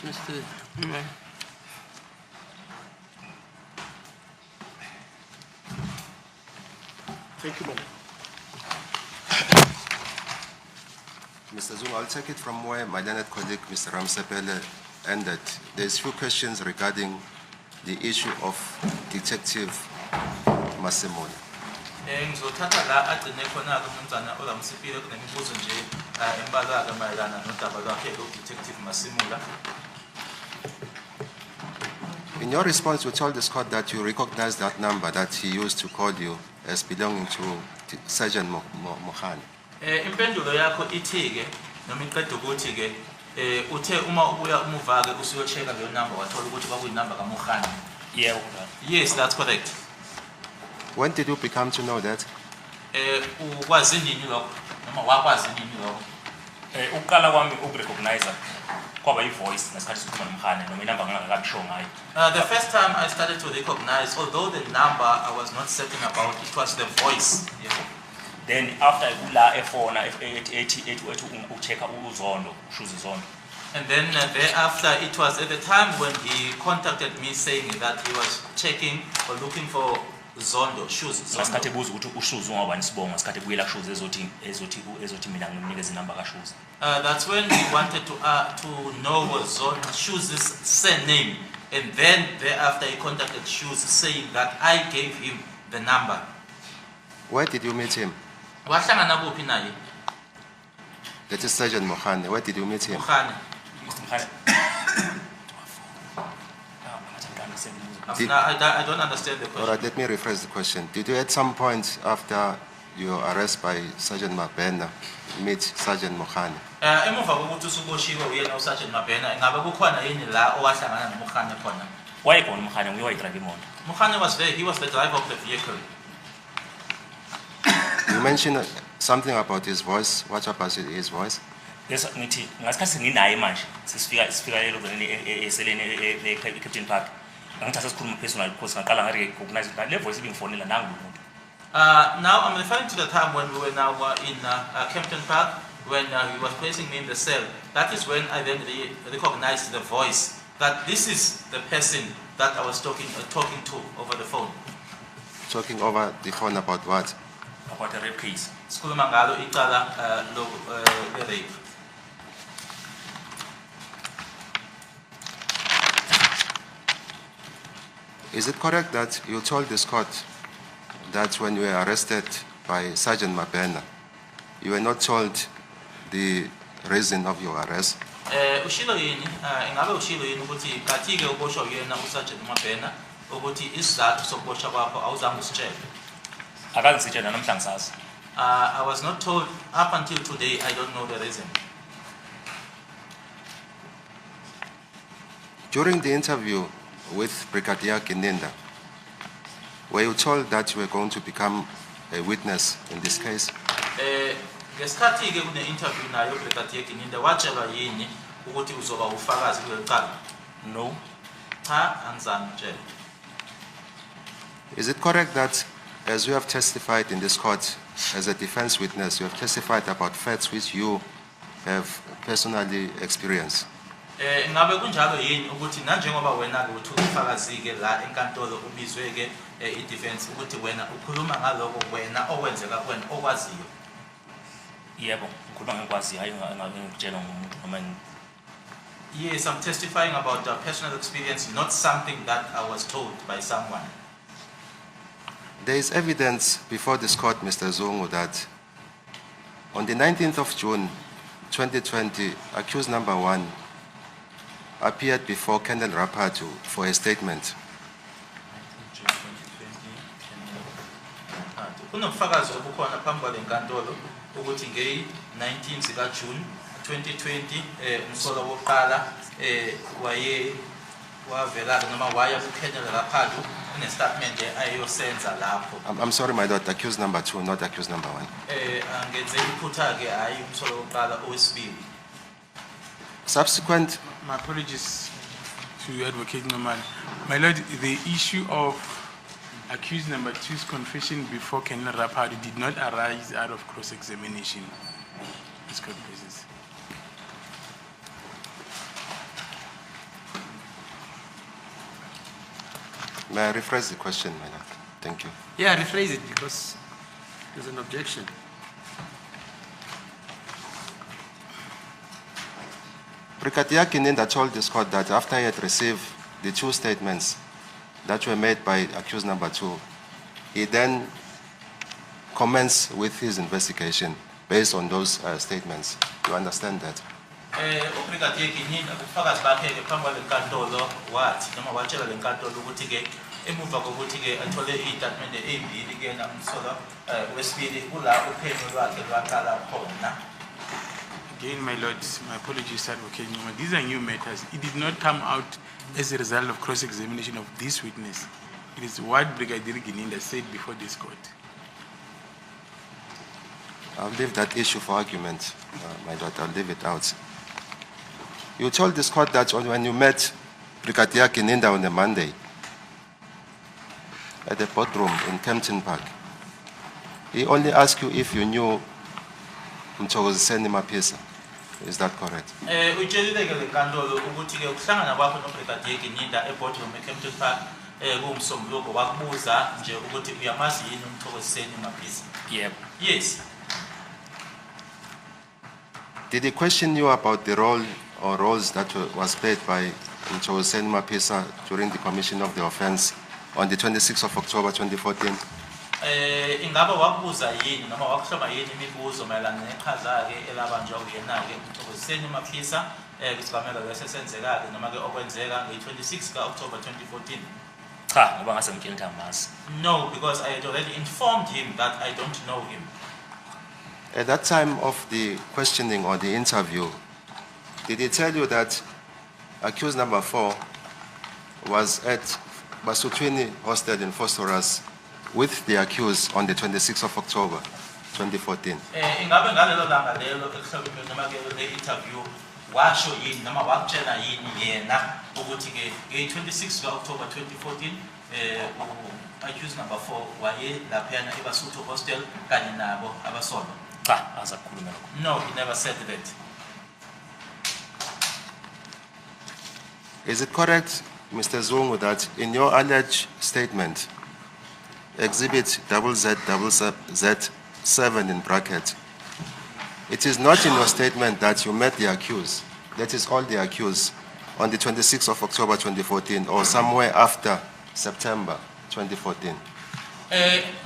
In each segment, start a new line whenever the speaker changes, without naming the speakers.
Mr.
Thank you, madam.
Mr. Zungu, I'll take it from where my learned colleague, Mr. Ramsepele, ended. There's few questions regarding the issue of Detective Masemola.
ngizothatha la agcine khona-ke umnumzana olamsipile kunemibuzo nje embalwa-ke mayelana nodaba lwakhe lo-Detective Masimula.
In your response, you told the court that you recognize that number that he used to call you as belonging to Sergeant Mohane.
Impendulo yakho ithi-ke noma iqeda ukuthi-ke uthe uma ubuya umuva-ke usuyo-check-a leyo number wathola ukuthi kwakuyinamba kaMohane.
Yebo.
Yes, that's correct.
When did you become to know that?
Ukwazi nini lokho noma wakwazi nini lokho?
Ukuqala kwami ukurecognize kwaba ivoice ngesikhathi sikhuluma noMhane noma inamba ngingakabisho ngayo.
The first time I started to recognize, although the number I was not certain about, it was the voice. Yeah.
Then after la efona ethi uchecka uZondo, ushuza iZondo.
And then thereafter, it was at the time when he contacted me saying that he was checking or looking for Zondo, shoes.
Ngesikhathi ebuza ukuthi ushuza ungabani sibonga ngesikhathi ebuyela kushuza ezothi mina ngimnikeza inamba kashuza.
That's when he wanted to know what Zondo shoes' surname, and then thereafter he contacted Shoes saying that I gave him the number.
Where did you meet him?
Wahlangana kuphi naye?
That is Sergeant Mohane. Where did you meet him?
Mohane.
Mr. Mhane.
I don't understand the
All
question.
right, let me rephrase the question. Did you at some point after your arrest by Sergeant Mabena meet Sergeant Mohane?
Emuva kokuthi usuboshiwe uyena uSergeant Mabena, ngabe kukhona yini la owahlangana noMohane khona?
Wayekhona uMhane nguye wayedrive imoto.
Mohane was there, he was the driver of the vehicle.
You mentioned something about his voice. What about his voice?
Yes, ngithi ngasikhathi nginaye manje sifika elobeni eseleni eCaptain Park. Ngithatha sikhuluma personal because ngaqala ngare-recognize le voice ibingifonela nangu umuntu.
Now I'm referring to the time when we were now in Kempton Park, when he was placing me in the cell. That is when I then recognized the voice, that this is the person that I was talking to over the phone.
Talking over the phone about what?
About a rape case.
Sikhuluma ngalo icala le-rape.
Is it correct that you told this court that when you were arrested by Sergeant Mabena, you were not told the reason of your arrest?
Ushilo yini, ingabe ushilo yini ukuthi kathi-ke uboshwa uyena uSergeant Mabena ukuthi isizathu sokuboshwa kwakho awuzange usitshele?
Akangizitshela namhla ngisazi.
I was not told up until today. I don't know the reason.
During the interview with Brigadier Gininda, were you told that you were going to become a witness in this case?
Ngesikhathi-ke kune-interview nayo Brigadier Gininda watshelwa yini ukuthi uzoba ufakazi kuleli cala?
No.
Cha, angizange ngitshele.
Is it correct that as you have testified in this court as a defense witness, you have testified about facts which you have personally experienced?
Ngabe kunjalo yini ukuthi nanjengoba wena-ke uthola ufakazi-ke la enkantolo ubizwe-ke i-defense ukuthi wena ukhuluma ngaloko wena okwenzeka kuwena okwaziyo?
Yebo, ngikhuluma ngikwazi hayi ngikutshela ngumuntu noma.
Yes, I'm testifying about personal experience, not something that I was told by someone.
There is evidence before this court, Mr. Zungu, that on the 19th of June 2020, accused number 1 appeared before Colonel Rapatu for a statement.
Kunobufakazi obukhona phambi kwale nkantolo ukuthi nge-19 zikaJune 2020 umsolo wokuqala waye wavela noma waya kuKolonel Rapatu unestatement ayosenza lapho.
I'm sorry, my lord, accused number 2, not accused number 1.
Angenze iphutha-ke hayi umsolo wokuqala owesibili.
Subsequent.
My apologies to Advocate Norman. My lord, the issue of accused number 2's confession before Colonel Rapadu did not arise out of cross-examination. This court pleases.
May I rephrase the question, my lord? Thank you.
Yeah, rephrase it because there's an objection.
Brigadier Kininda told this court that after he had received the two statements that were made by accused number 2, he then commenced with his investigation based on those statements. You understand that?
uBrigadier Kininda ubufakazi bakhe ke phambi kwalenkantolo wathi noma watshela lenkantolo ukuthi ke emuva kokuthi ke athole istatement ezimbili ke namsola wesibili kula uphenyo lwakhe lwaqala khona.
Again, my lord, my apologies, Advocate Noma. These are new matters. It did not come out as a result of cross-examination of this witness. It is what Brigadier Kininda said before this court.
I'll leave that issue for argument, my lord. I'll leave it out. You told this court that when you met Brigadier Kininda on a Monday at the boardroom in Kempton Park, he only asked you if you knew Mthokoziseni Mapisa. Is that correct?
Utshelile ke lenkantolo ukuthi ke ukuhlangana kwakho noBrigadier Kininda eboardroom eKempton Park kumsombuluko wakubuza nje ukuthi uyamazi yini uMthokoziseni Mapisa?
Yep.
Yes.
Did he question you about the role or roles that was played by Mthokoziseni Mapisa during the commission of the offense on the 26th of October 2014?
Ingaba wakubuza yini noma wakuhloma yini imibuzo mayelana neqhaza ke elabanjwa kuyena ke uMthokoziseni Mapisa kwisigameko lesensenzeka ke noma ke okwenzeka nge-26 ka-October 2014?
Cha, ngoba ngase ngitshela ukuthi angamazi.
No, because I had already informed him that I don't know him.
At that time of the questioning or the interview, did he tell you that accused number 4 was at Basutwini Hostel in Phosphorus with the accused on the 26th of October 2014?
Ingabe ngalelo langa lelo ekuhlobeni noma ke le interview washo yini noma wakutshela yini yena ukuthi ke nge-26 ka-October 2014 accused number 4 waye laphayana eBasuthu Hostel kanye nabo abasolwa?
Cha, asakhuluma lokho.
No, he never said that.
Is it correct, Mr. Zungu, that in your alleged statement, Exhibit ZZZ7 in bracket, it is not in your statement that you met the accused, that is all the accused, on the 26th of October 2014 or somewhere after September 2014?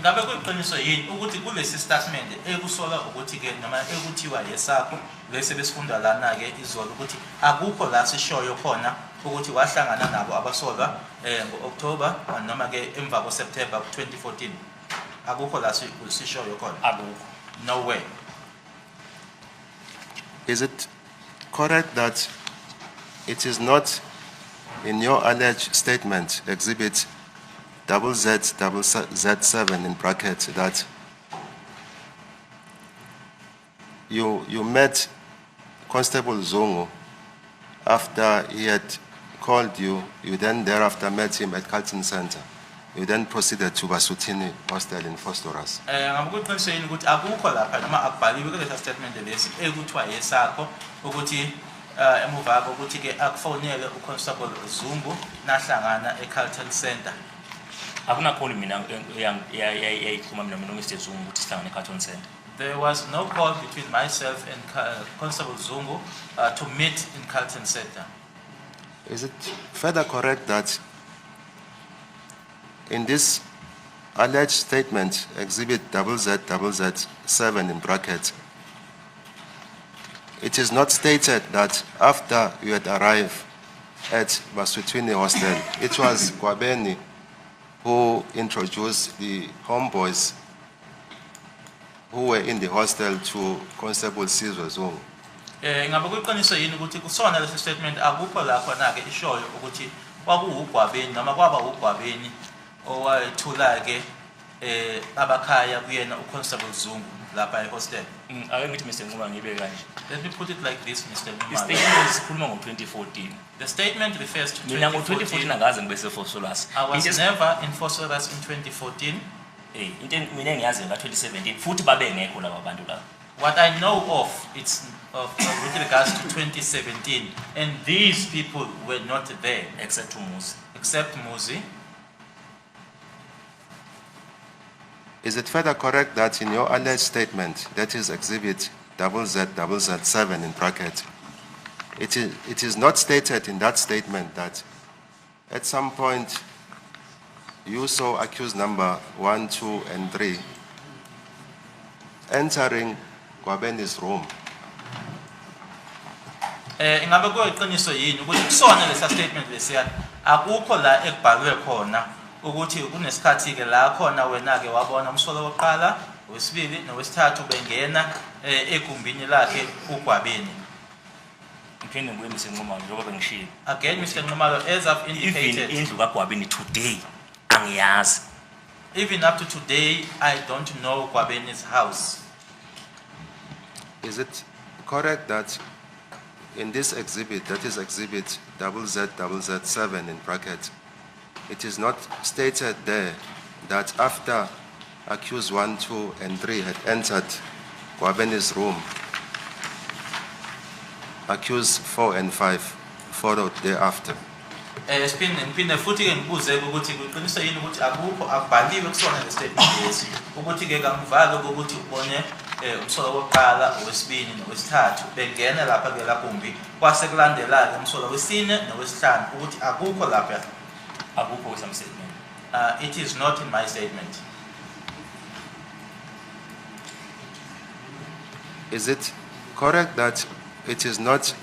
Ngabe kuyiqiniso yini ukuthi kulesi statement ekusola ukuthi ke noma ekuthiwa yesakho lese besifunda lana ke izolo ukuthi akukho la sishoyo khona ukuthi wahlangana nabo abasolwa ngo-October noma ke emva ko-September 2014? Akukho la sishoyo khona?
Akukho.
No way.
Is it correct that it is not in your alleged statement, Exhibit ZZZ7 in bracket, that you met Constable Zungu after he had called you, you then thereafter met him at Carlton Center. You then proceeded to Basutini Hostel in Phosphorus.
Ngikuqinisile yini ukuthi akukho lapha noma akubhaliwe kulesi statement lesi ekuthiwa yesakho ukuthi emuva kokuthi ke akufonele uConstable Zungu nahlangana eCarlton Center?
Akunakhona mina yayikhuluma mina noMr. Zungu ukuthi sihlangane eCarlton Center.
There was no call between myself and Constable Zungu to meet in Carlton Center.
Is it further correct that in this alleged statement, Exhibit ZZZ7 in bracket, it is not stated that after you had arrived at Basutwini Hostel, it was Kwabeni who introduced the homeboys who were in the hostel to Constable Sizwe Zungu?
Ngabe kuyiqiniso yini ukuthi kusona lesi statement akukho la khona ke ishoyo ukuthi kwakuugwabeni noma kwaba ugwabeni owayethula ke abakhaya kuyena uConstable Zungu lapha ehostel?
Ake ngithi Mr. Nquma ngibe kanje.
Let me put it like this, Mr.
The
Nquma.
statement sikhuluma ngo-2014.
The statement refers to
Mina ngo-2014
2014.
angaze ngibe seFosolwazi.
I was never in Phosphorus in 2014.
Into mina engiyaziyo nga-2017 futhi babengekho laba bantu laba.
What I know of, it's with regards to 2017, and these people were not there
Except Umuzi.
except Muzi.
Is it further correct that in your alleged statement, that is Exhibit ZZZ7 in bracket, it is not stated in that statement that at some point you saw accused number 1, 2, and 3 entering Gwabeni's room?
Ingabe kuyiqiniso yini ukuthi kusona lesa statement lesiya akukho la ekubhalwe khona ukuthi kunesikhathi ke la khona wena ke wabona umsolo wokuqala, wesibili nowesithathu bengena egumbini lakhe uGwabeni?
Ngiphinde ngibuye Mr. Nxumalo njengoba bengishilo.
Again, Mr. Nxumalo, as I've indicated,
Even indlu kaGwabeni today angiyazi.
even up to today, I don't know Gwabeni's house.
Is it correct that in this exhibit, that is Exhibit ZZZ7 in bracket, it is not stated there that after accused 1, 2, and 3 had entered Gwabeni's room, accused 4 and 5 followed thereafter?
Ngiphinde futhi ke ngibuze ukuthi kuqiniswa yini ukuthi akukho akubhaliwe kusona le statement lesi ukuthi ke kangivalo ukuthi ubone umsolo wokuqala, owesibili nowesithathu bengena lapha ke lapho kwase kulandela ke umsolo wesine nowesihlanu ukuthi akukho lapha.
Akukho kwesam statement.
It is not in my statement.
Is it correct that it is not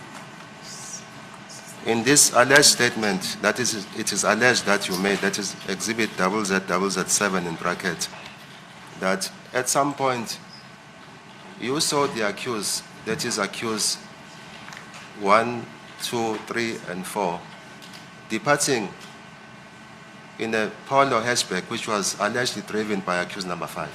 in this alleged statement, that is, it is alleged that you made, that is Exhibit ZZZ7 in bracket, that at some point you saw the accused, that is accused 1, 2, 3, and 4, departing in a Polo hatchback which was allegedly driven by accused number 5?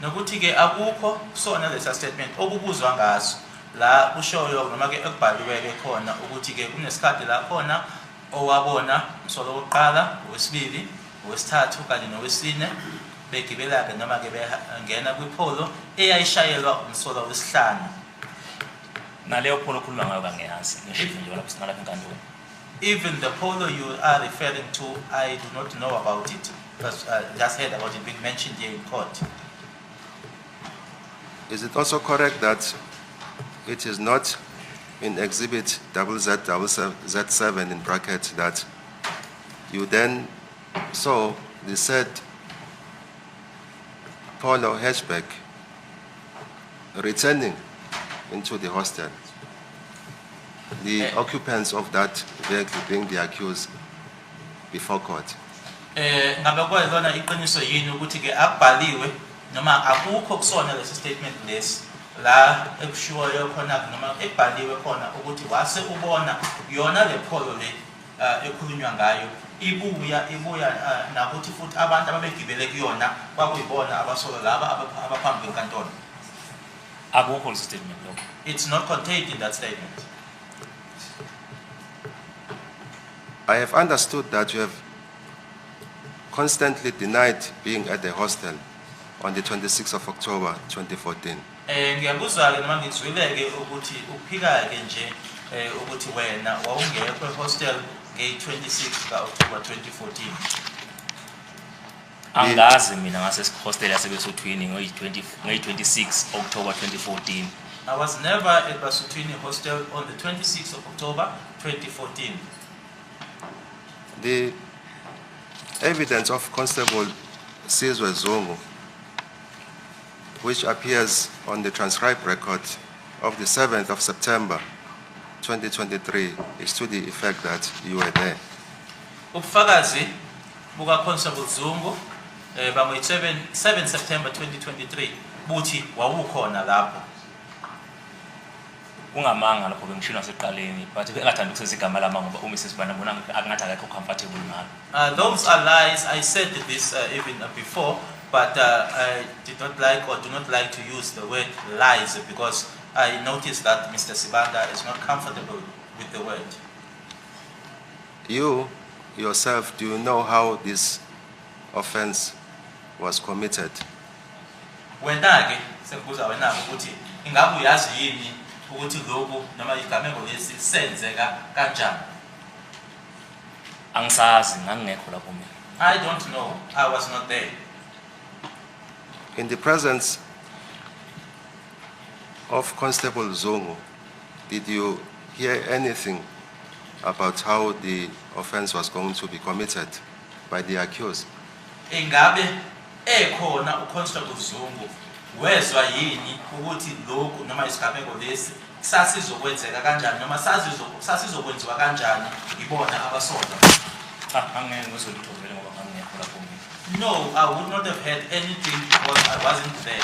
Nokuthi ke akukho kusona lesa statement obubuzwa ngaso la kushoyo noma ke ekubhaliwe ke khona ukuthi ke kunesikhathi la khona owabona umsolo wokuqala, owesibili, owesithathu kanye nowesine begibela ke noma ke bengena kwiPolo eyayishayelwa umsolo wesihlanu.
Naleyo Polo okhuluma ngayo kangiyazi. Ngishilo nje lapho sinalapha enkantolo.
Even the Polo you are referring to, I do not know about it, because I just heard about it being mentioned here in court.
Is it also correct that it is not in Exhibit ZZZ7 in bracket that you then saw the said Polo hatchback returning into the hostel, the occupants of that vehicle being the accused before court?
Ngabe kwayilona iqiniso yini ukuthi ke akubhaliwe noma akukho kusona lesi statement lesi la ekushiwoyo khona noma ebhaliwe khona ukuthi wase ubona yona le Polo le ekhulunywa ngayo ibuya nakuthi futhi abantu ababegibele kuyona kwakuyibona abasolo laba abaphambi kwenkantolo?
Akukho lesi statement lokho.
It's not contained in that statement.
I have understood that you have constantly denied being at the hostel on the 26th of October 2014.
Ngiyakuzwa ke noma ngizwileke ukuthi uphika ke nje ukuthi wena wawungekho ehostel nge-26 ka-October 2014.
Angazi mina ngase hostel yasebesothwini nge-26 October 2014.
I was never at Basuthwini hostel on the 26th of October 2014.
The evidence of Constable Sizwe Zongo, which appears on the transcribed record of the 7th of September 2023, is to the effect that you were there.
Ubufakazi buka Constable Zungu bango 7 September 2023 buthi wawukhona lapho.
Ungamanga lapho bengishilo nasekuqaleni but engathanda ukusebenzisa igama lami ngoba uMrs Bana ngibona akungathi akekho comfortable ngalo.
Those are lies. I said this even before, but I did not like or do not like to use the word lies because I noticed that Mr. Sibanda is not comfortable with the word.
You yourself, do you know how this offense was committed?
Wena ke sekubuza wena ukuthi ingabe uyazi yini ukuthi lokho noma igameko lesi senzeka kanjani?
Angisazi ngangekho lapho mina.
I don't know. I was not there.
In the presence of Constable Zongo, did you hear anything about how the offense was going to be committed by the accused?
Ingabe ekhona uConstable Zungu wezwa yini ukuthi lokhu noma isigameko lesi sasizokwenzeka kanjani noma sasizokwenziwa kanjani ibona abasolwa?
Angeke ngizolutho vele ngoba ngangekho lapho mina.
No, I would not have heard anything because I wasn't there.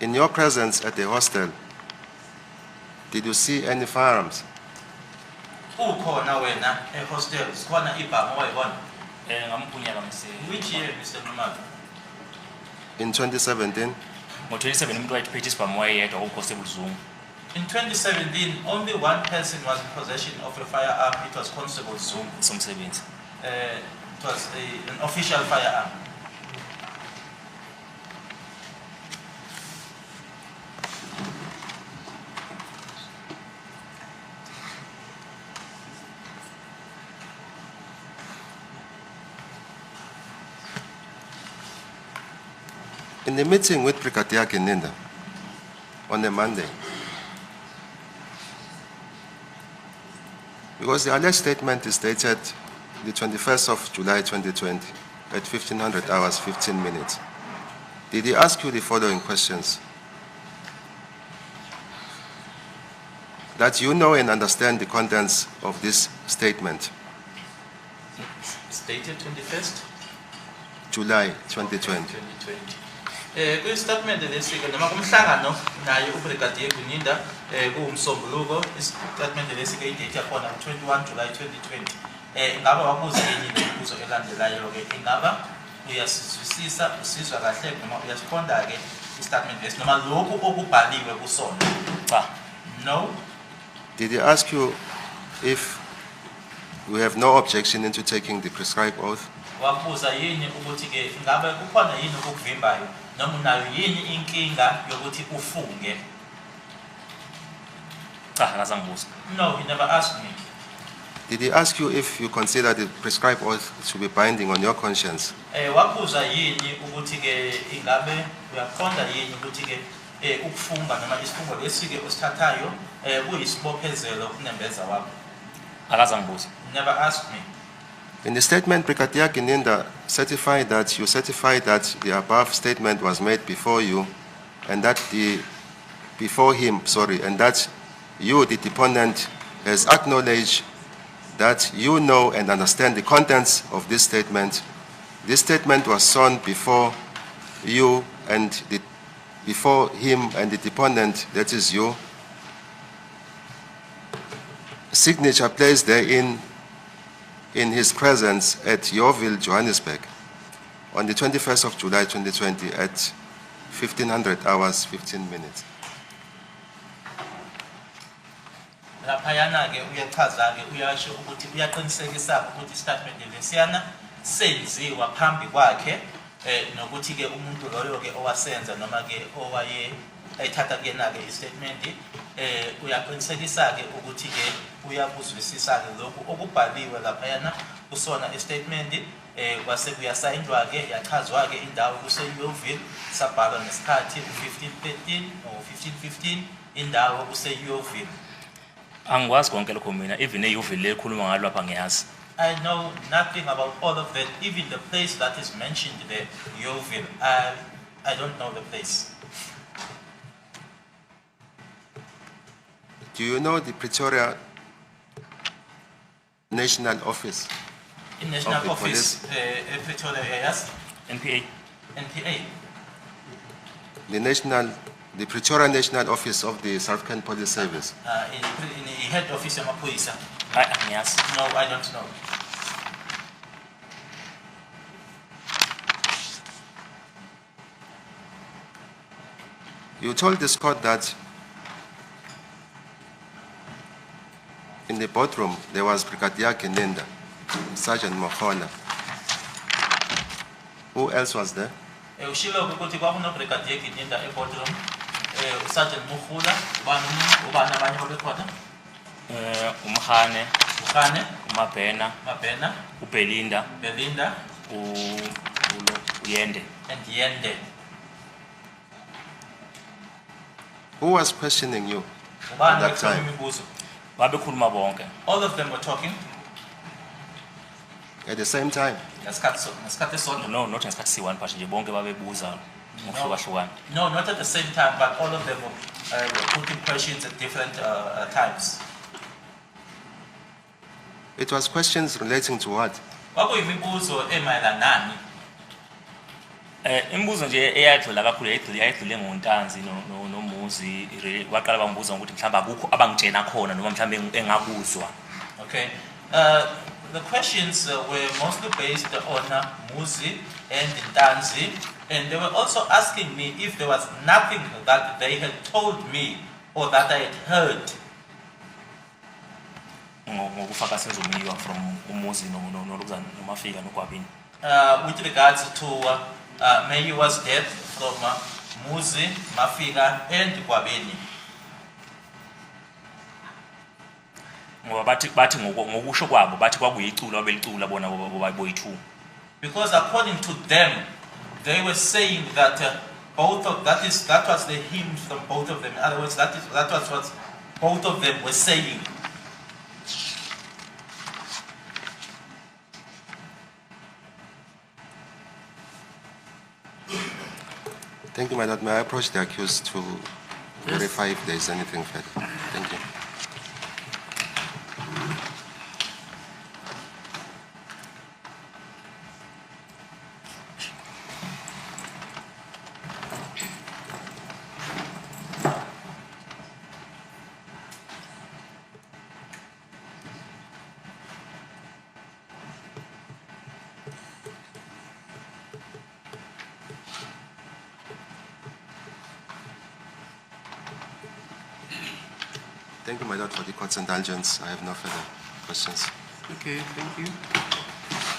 In your presence at the hostel, did you see any firearms?
Ukhona wena ehostel sikhona ibhamu wayibona?
Ngampunyaka mse.
Which year, Mr. Nomado?
In 2017,
Ngo-27 umuntu wayephethe isibhamu wayedwa uConstable Zungu.
In 2017, only one person was in possession of a firearm. It was Constable Zungu.
Somsebenzi.
It was an official firearm.
in the meeting with Brigadier Geninda on a Monday, because the alleged statement is dated the 21st of July 2020 at 1500 hours 15 minutes. Did he ask you the following questions? That you know and understand the contents of this statement,
It's dated 21st
July 2020.
2020. Kwi-statement lesike noma kumhlangano naye uBrigadier Geninda kuwumsombuluko i-statement lesike idate yakhona 21 July 2020. Ingaba wabuza yini imibuzo elandelayo ke ingaba uyasizwisisa usizwa kahle noma uyasiqonda ke i-statement lesi noma lokhu okubhaliwe kusona?
Cha.
No.
Did he ask you if you have no objection into taking the prescribed oath?
Wabuza yini ukuthi ke ngabe kukhona yini okuvimbayo noma unayo yini inkinga yokuthi ufunge?
Cha, akazangibuza.
No, he never asked me.
Did he ask you if you consider the prescribed oath to be binding on your conscience?
Wabuza yini ukuthi ke ingabe uyaqonda yini ukuthi ke ukufunga noma isifungo lesike osithathayo kuyisibophezelo kunembeza wakho?
Akazangibuza.
Never asked me.
In the statement, Brigadier Geninda certified that the above statement was made before you, and that and that you, the deponent, has acknowledged that you know and understand the contents of this statement. This statement was sworn before you and before him and the deponent, that is you. Signature placed therein in his presence at Yeoville, Johannesburg, on the 21st of July 2020 at 1500 hours 15 minutes.
Laphayana ke uyachaza ke uyasho ukuthi uyaqinisekisa ukuthi statement lesiyana senziwa phambi kwakhe nokuthi ke umuntu loyo ke owasenza noma ke owaye ayithatha kuyena ke istatement uyaqinisekisa ke ukuthi ke uyakuzwisisa ke lokhu okubhaliwe laphayana kusona istatement kwase kuyasayindwa ke yachazwa ke indawo kuseYeoville sabhalwa nesikhathi u1513 or 1515 indawo kuseYeoville.
Angikwazi konke lokho mina, even eYeoville lekhuluma ngalo lapha ngiyazi.
I know nothing about all of that, even the place that is mentioned there, Yeoville. I don't know the place.
Do you know the Pretoria National Office?
In National
Of the
Office, Pretoria, yes?
NPA.
NPA.
The Pretoria National Office of the South African Police Service.
In the head office of Mapuisa.
Hayi angiyazi.
No, I don't know.
You told this court that in the boardroom there was Brigadier Geninda, Sergeant Mohola. Who else was there?
Ushilo ukuthi kwakuno Brigadier Geninda eBoardroom, Sergeant Mukhula, ubani abanye abekhona?
Umhane,
Ukane,
Umabhena,
Mabena,
uBelinda,
Belinda,
Uyende.
and Yende.
Who was questioning you
Ubani
at that
bekhuluma
time?
imibuzo?
Babekhuluma bonke.
All of them were talking.
At the same time?
Ngesikhathi esodwa.
No, not ngesikhathi siyi-one but nje bonke babebuza ngokuhlukahlukana.
No, not at the same time, but all of them were putting questions at different times.
It was questions relating to what?
Kwakuyimibuzo emayelana nani?
Imibuzo nje eyadlula kakhulu yayidlule ngoNtanzi noMuzi waqala bangibuza ukuthi mhlawumbe akukho abangitshena khona noma mhlawumbe engakuzwa.
Okay. The questions were mostly based on Muzi and Ntanzi, and they were also asking me if there was nothing that they had told me or that I had heard
Ngokufaka senzomiwa from uMuzi noMafika noGwabini.
with regards to Meyiwa's death from Muzi, Mafika, and Gwabini.
Ngoba bathi ngokusho kwabo bathi kwakuyicula abelicula bona boyi-2.
Because according to them, they were saying that that was the hymn from both of them. In other words, that was what both of them were saying.
Thank you, my lord. May I approach the accused to verify if there is anything further? Thank you. Thank you, my lord, for the court's indulgence. I have no further questions.
Okay, thank you.